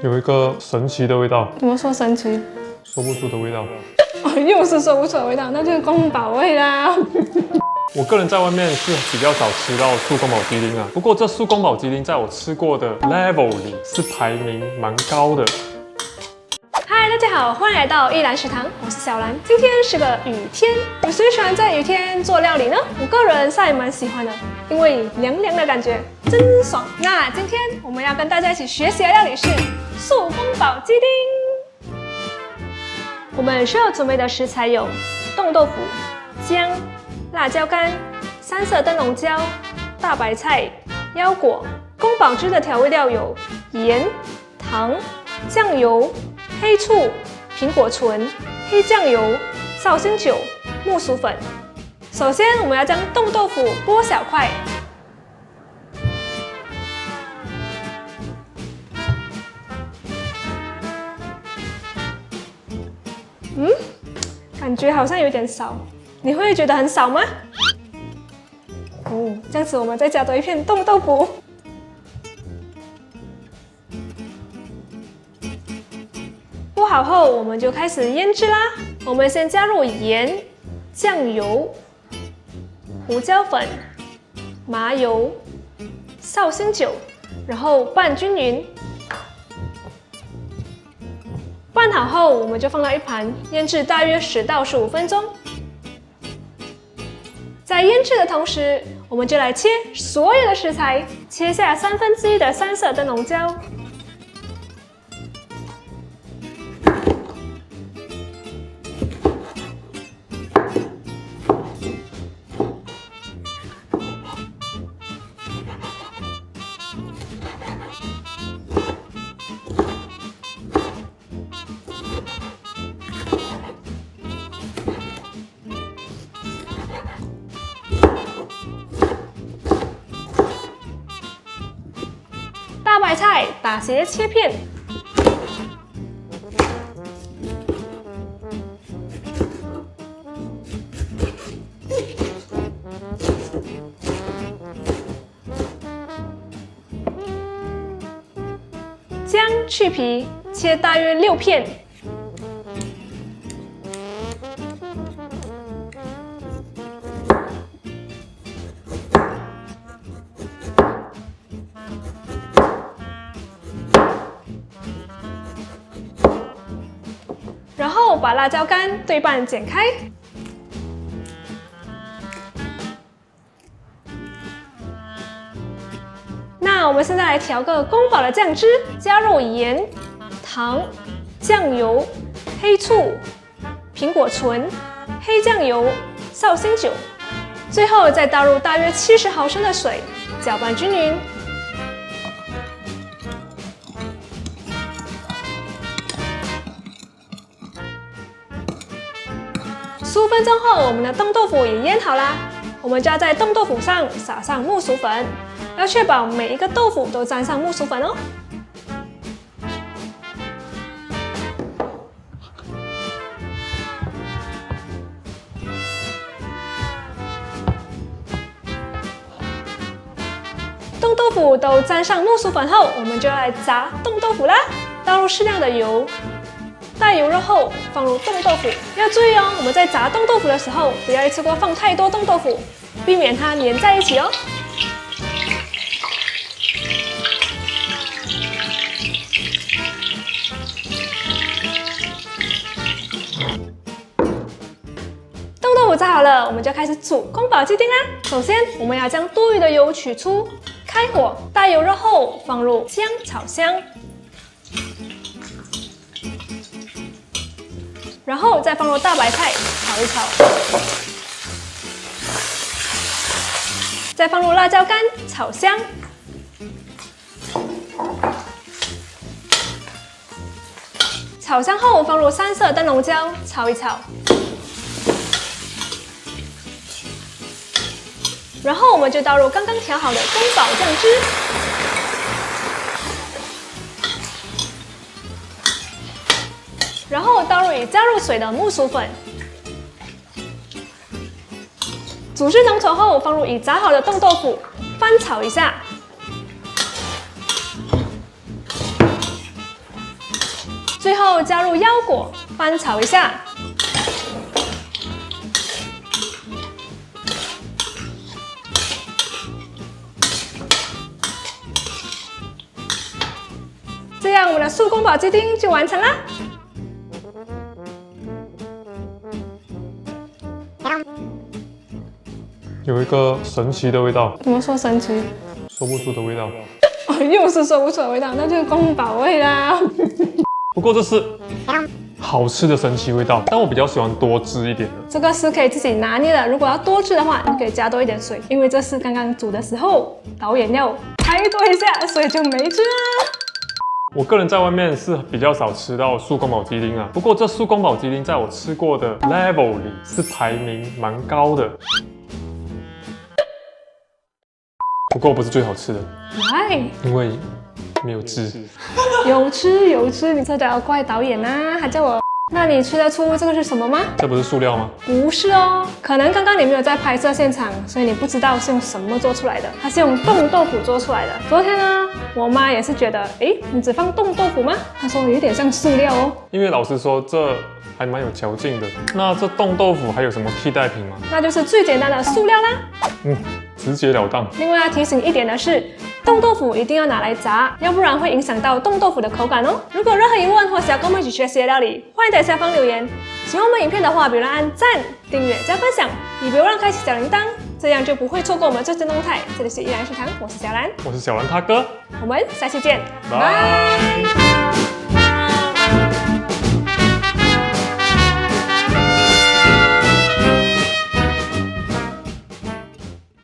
有一个神奇的味道，怎么说神奇？说不出的味道。哦，又是说不出的味道，那就是宫保味啦。我个人在外面是比较少吃到素宫保鸡丁啊，不过这素宫保鸡丁在我吃过的 level 里是排名蛮高的。嗨，大家好，欢迎来到一兰食堂，我是小兰。今天是个雨天，有谁喜欢在雨天做料理呢？我个人是还蛮喜欢的，因为凉凉的感觉真爽。那今天我们要跟大家一起学习的料理是素宫保鸡丁。我们需要准备的食材有冻豆腐、姜、辣椒干、三色灯笼椒、大白菜、腰果。宫保汁的调味料有盐、糖、酱油、黑醋、苹果醇、黑酱油、绍兴酒、木薯粉。首先，我们要将冻豆腐剥小块。感觉好像有点少，你会觉得很少吗？哦，这样子我们再加多一片冻豆腐。剥好后，我们就开始腌制啦。我们先加入盐、酱油、胡椒粉、麻油、绍兴酒，然后拌均匀。拌好后，我们就放到一旁腌制大约10到15分钟。在腌制的同时，我们就来切所有的食材，切下1/3的三色灯笼椒。大白菜打斜切片，姜去皮，切大约6片。然后把辣椒干对半剪开，那我们现在来调个宫保的酱汁，加入盐、糖、酱油、黑醋、苹果醇、黑酱油、绍兴酒，最后再倒入大约70毫升的水，搅拌均匀。15分钟后，我们的冻豆腐也腌好啦。我们就要在冻豆腐上撒上木薯粉，要确保每一个豆腐都沾上木薯粉哦。冻豆腐都沾上木薯粉后，我们就要来炸冻豆腐啦。倒入适量的油。带油热后，放入冻豆腐。要注意哦，我们在炸冻豆腐的时候，不要一次过放太多冻豆腐，避免它粘在一起哦。冻豆腐炸好了，我们就开始煮宫保鸡丁啦。首先，我们要将多余的油取出，开火，带油热后，放入姜炒香。然后再放入大白菜炒一炒，再放入辣椒干炒香，炒香后放入三色灯笼椒炒一炒，然后我们就倒入刚刚调好的宫保酱汁。然后倒入已加入水的木薯粉，煮至浓稠后，放入已炸好的冻豆腐，翻炒一下，最后加入腰果，翻炒一下。这样我们的素宫保鸡丁就完成啦。有一个神奇的味道，怎么说神奇？说不出的味道。哦，又是说不出的味道，那就是宫保味啦。不过这是好吃的神奇味道，但我比较喜欢多汁一点的。这个是可以自己拿捏的，如果要多汁的话，你可以加多一点水，因为这是刚刚煮的时候导演要拍多一下，所以就没汁啦。我个人在外面是比较少吃到素宫保鸡丁啊，不过这素宫保鸡丁在我吃过的 level 里是排名蛮高的。不过不是最好吃的， Why？ 因为没有汁。有吃有吃，你这都要怪导演啊，还叫我。那你吃得出这个是什么吗？这不是塑料吗？不是哦，可能刚刚你没有在拍摄现场，所以你不知道是用什么做出来的。它是用冻豆腐做出来的。昨天呢，我妈也是觉得，你只放冻豆腐吗？她说有点像塑料哦。因为老实说，这还蛮有嚼劲的。那这冻豆腐还有什么替代品吗？那就是最简单的塑料啦。直截了当。另外要提醒一点的是，冻豆腐一定要拿来炸，要不然会影响到冻豆腐的口感哦。如果有任何疑问或想要跟我们一起学习的料理，欢迎在下方留言。喜欢我们影片的话，别忘了按赞、订阅、加分享，也别忘了开启小铃铛，这样就不会错过我们最新动态。这里是依兰食堂，我是小兰，我是小兰他哥，我们下期见，拜。